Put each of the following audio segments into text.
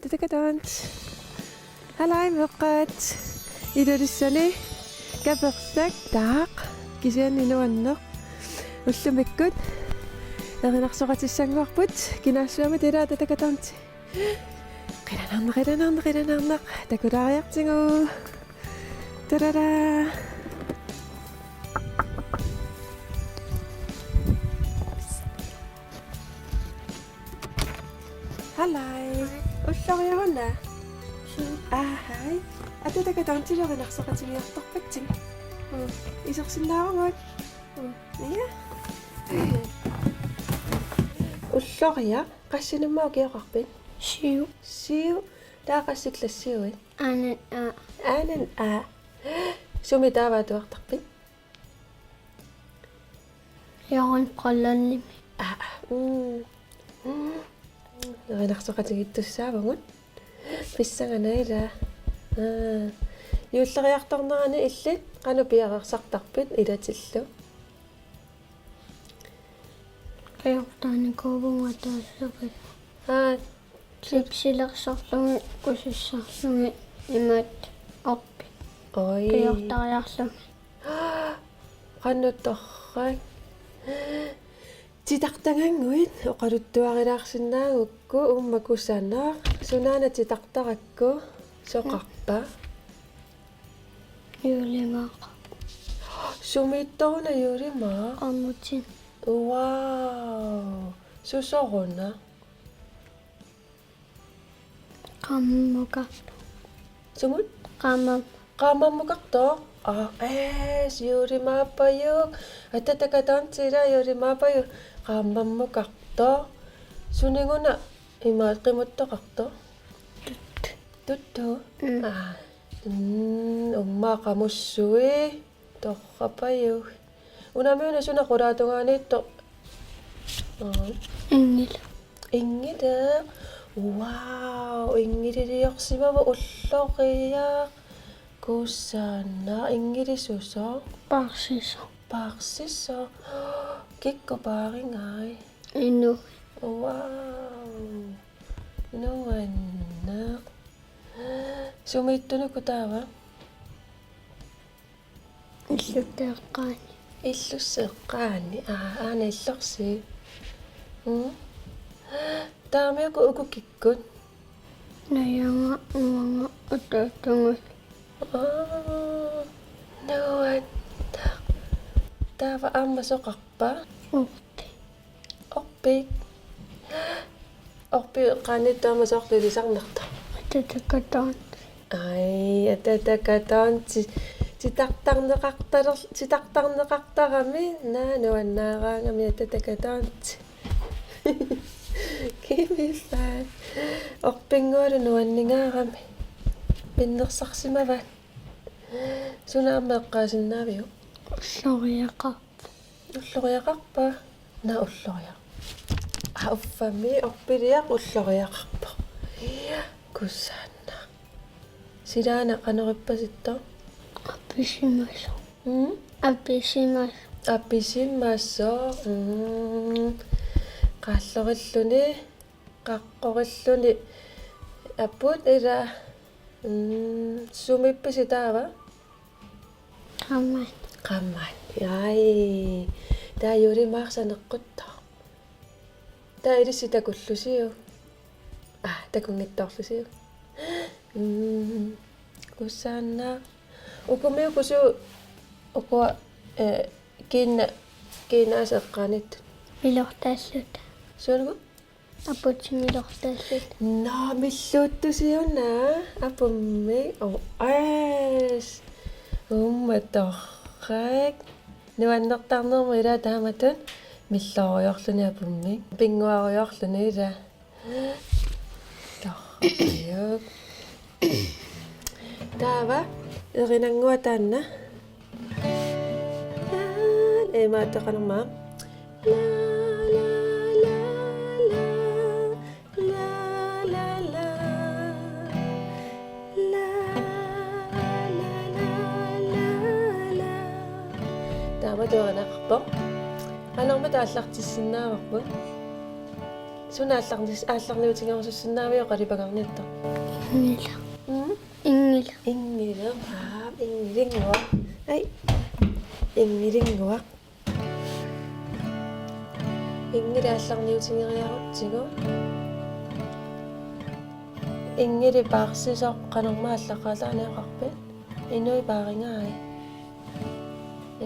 Tatakatont. Halai moqqat. Idorissani kapersak taaq kisian inuanneq. Ullumikkut. Erinarsoqatissanguarput kinaassuama tila tatakatont. Qilanarneq. Takulaariartingu. Tarara. Halai. Ulloriaruna. Hai. Atutatakatantилеринарсоqatimiartorpatсиг. Isersinnaarugut. Iya. Ulloria qassinammaa kiaqarpit. Siu. Taaqassiklassiuit. Aanan a. Sumi taavaatuartarpit. Яон qallannim. Erinarsoqatigittussaavungut. Pissanganayla. Yuulleriartornerani illit qanu piaqersartarpit ilatillu. Qajortaani kuuvungataassaqit. Sipsilersorlugi kusussarlugi imat orpi. Oi. Qajortariarlugi. Qannuttorrak. Titaqtanganguit oqaluttuarilaarsinnaagukku ummakussanaa sunaana titaqtarakku soqarpa. Yuulimaaqa. Sumittoruna yuulimaa. Qammutin. Wow. Susoruna. Qammuka. Sumut? Qamam. Yuulimaapayuk. Atatakatantila yuulimaapayuk. Qammammuqarto. Suninguna imaat qimuttoqarto. Tuttu. Ummaa qamussui. Torrapayuk. Unamiuna suna qulaatungaaniitto. Ingila. Wow. Ingililiorsimava ulloriaq. Kussana ingilisuso. Parsiso. Kikko paaringai. Inu. Wow. Nuanneq. Sumittunuku taava. Illuteeqqaani. Illusseeqqaani. Aana illorsi. Taamiaku ukukikkut. Nayanga uanga utaatungut. Nuanneq. Taava amma soqarpa. Orpik. Orpi qaannittaama soortulisarnerta. Atatakat. Ai, atatakantaanti. Titaqtarneqartarami naanuannaaraangami atatakantaanti. Kimifaan. Orpingualu nuanningaarami. Pinnersarsиmavat. Sunaammeqqaasinnaavio. Ulloriaqarpa. Ulloriaq. Uffami orpiliaq ulloriaqarpa. Kussana. Silaana qaneripasitto. Appisimmasso. Qaallorilluni. Qaqqorilluni. Apput ila. Sumippisitaava. Qamman. Ai. Taa yuulimaarsaneqqutta. Taa ilissitakullusiu. Takungittorlusiu. Kussana. Ukumiukusu ukua kiinaaseqqaanit. Milortaallut. Suunugu? Aputsi milortaallut. Milluuttusiuna. Apummi. Aas. Ummatorrak. Nuannertarnermu ila taamatun milloriorluni apummi. Pinguariorluni ila. Torrayuk. Taava erinanguataanna. Emaataqanermaa. Taava tuanaqarpo. Anerma taallartissinnaavarput. Sunaallaqniutiнгорсуссиннаавио qalipagaarniitto. Ingila. Mm? Ingila. Ingila ingilinguaq. Ai. Ingilinguaq. Ingilaallarniutiнгериарутсигу. Ingili paarsisoq qanormaallaqalaaniaqarpit. Inui paaringaai.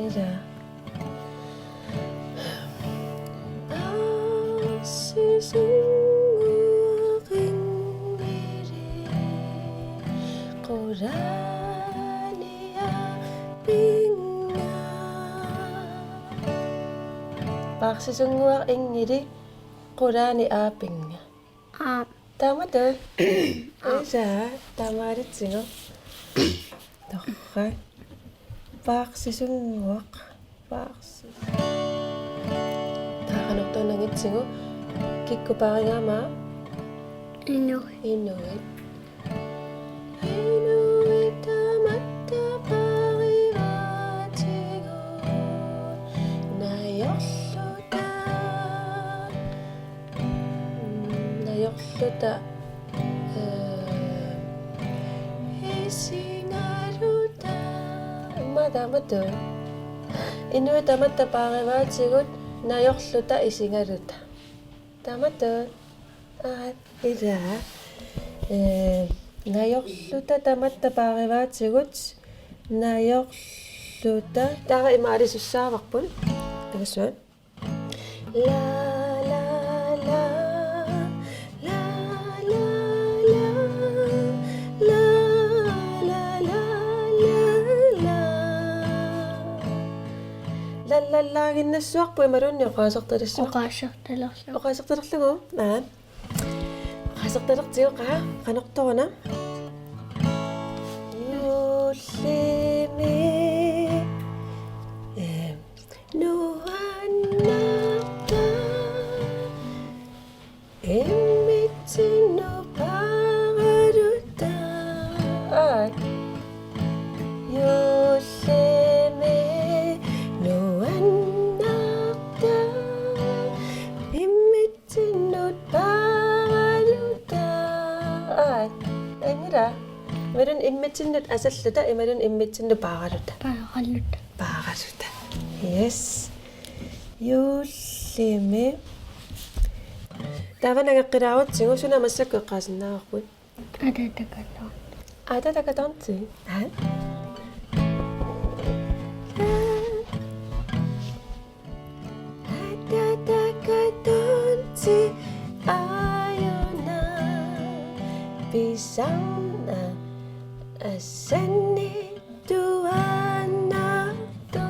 Ila. Paksisunguaq ingili qulaani aapinga. Taamatu. Isa taamaaritsingo. Torra. Paksisunguaq. Paksi. Taaqanortuunangitsingu kikkuparingaama Inui. inuit. Inuit tamatta parivaatigu nayorluta isingaruta madamatu inuit tamatta parivaatigut nayorluta isingaruta tamatu ila nayorluta tamatta parivaatigut nayorluta tara imaalisussaavarpun tagassuan la la la la la la la la la la la la ginassuarpu imalunni oqaasartalassuaq Oqaasartalerlu. oqaasartalerlugu oqaasartalertigu qanortoruna yullimi nuannarta immitsinnu pararuta yullimi nuannarta immitsinnu pararuta engira imalun immitsinnut asalluta imalun immitsinnu pararuta Paraluta. pararuta yes yullimi tavanangeqqilaarutsigu suna massakku eqqaasinnaaqarput Atatakaton. atatakatornti atatakatornti ayuna pisangna asanni tuana to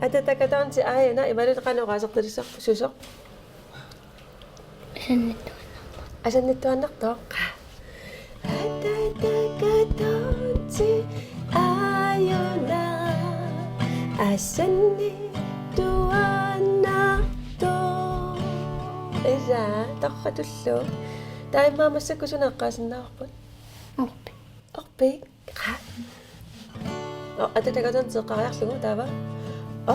atatakatornti ayuna imalut qanoqaasartalisarpu susoq Sanito. asannittuannartoq atatakatornti ayuna asannittuannarto isa torratullu taimmaamassakku suneqqaasinnaarput Orpi. orpi qa atatakatornti eqqariarlugu taava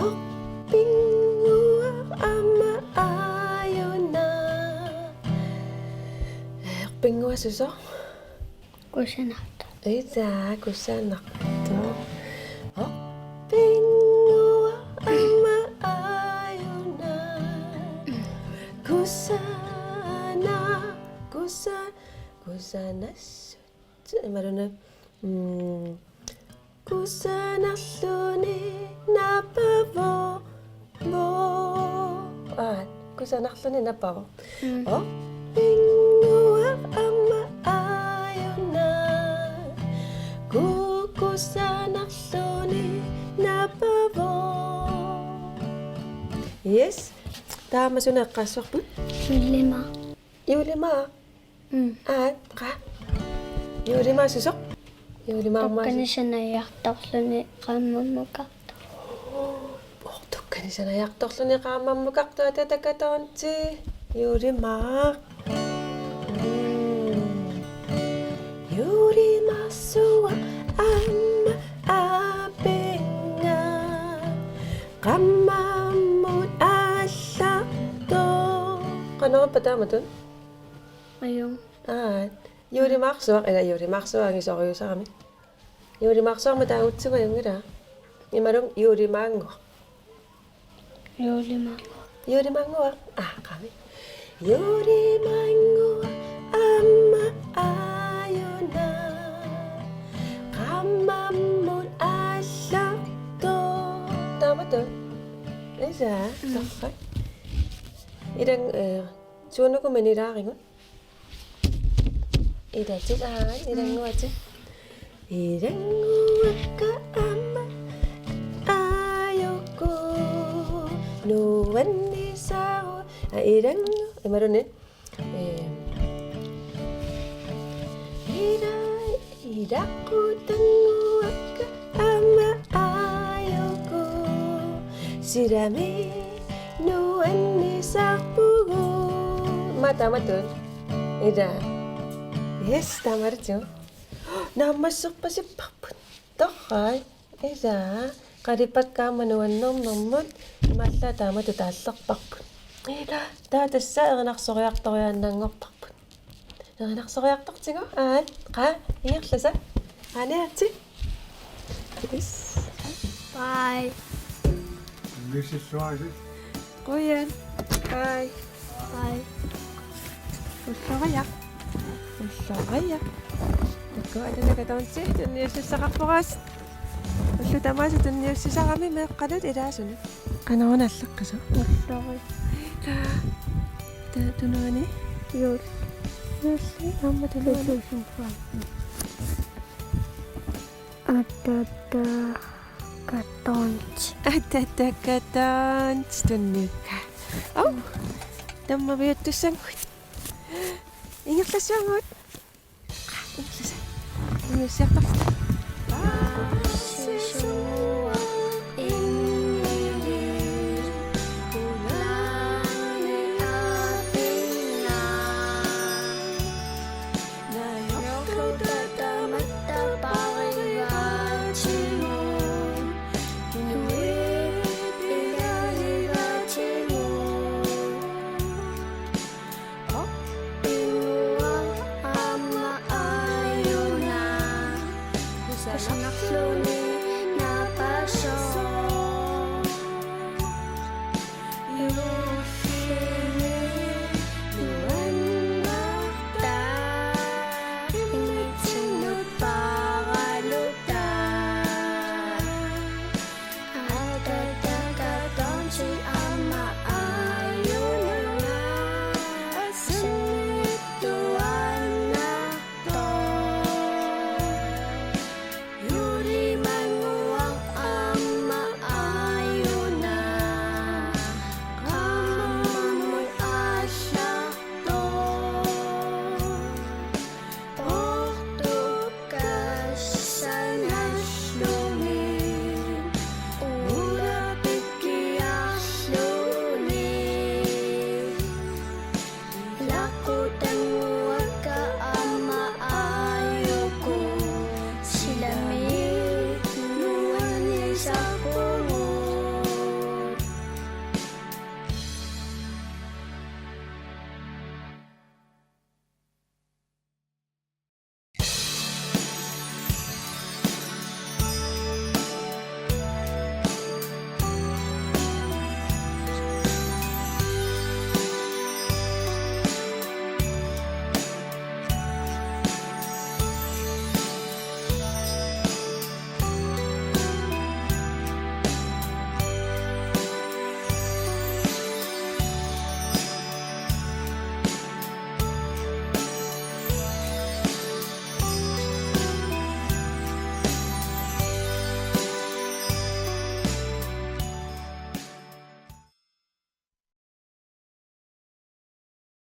orpingua amma ayuna orpingua susoq Kusanarta. isa kusaanarto orpingua amma ayuna kusanassut imaluna kusanarluni napavo vo kusanarluni napavo orpingua amma ayuna kusanarluni napavo yes taamasuna eqqaassorput Lima. iulimaa qa iulimaa susoq iulimaa Tokkanisanayartorluni qaammamukarta. tukkanisanajartorluni qaammammukaqtu atatakatornti iulimaa iulimaassuaq amma aapinga qammammut Qanaqappa taamatun? Ayun. Juurimarsuaq ila juurimarsuangisorjusarami. Juurimarsuarma taagutsugajungila. Imalung juurimaanguaq. Juulimaa. Juurimanguaq. Qami. Juurimanguaq amma ayuna. Qammammut allaqto. Taamatun? Isa, taqqat. Idang suunukuman ilaaringut. Idatilaa, idanguati. Idanguakka amma ayoko nuwannisao. Idangu, maroon idakutanguakka amma ayoko sirami nuwannisaqpugu. Tama Ida. Yes, tama rin. Namasok pa si Papun. Takay. Ida. Karipat ka manuan nomot. Matla tama tutasak Papun. Ida. Tatasa ang naksokayak to yan ng Papun. Ang naksokayak to sigo. Ka. Iyak siya sa. Ano yan si? Yes. Bye. Mrs. Swagger. Kuya. Hi. Bye. Usakayak. Ako, ano na katawin siya? Tunir siya sa kapukas. Ulo tama siya, tunir siya sa kami. May kalat, iraso na. Kano ko nasak ka sa? Sorry. Tunuan eh? Yun. Yes, ang matulungan. Atata katonch. Katons, tunir ka. Oh, damabiyot to sangkot. Ingat lang siya, ngot. Ingat lang siya. Ingat siya.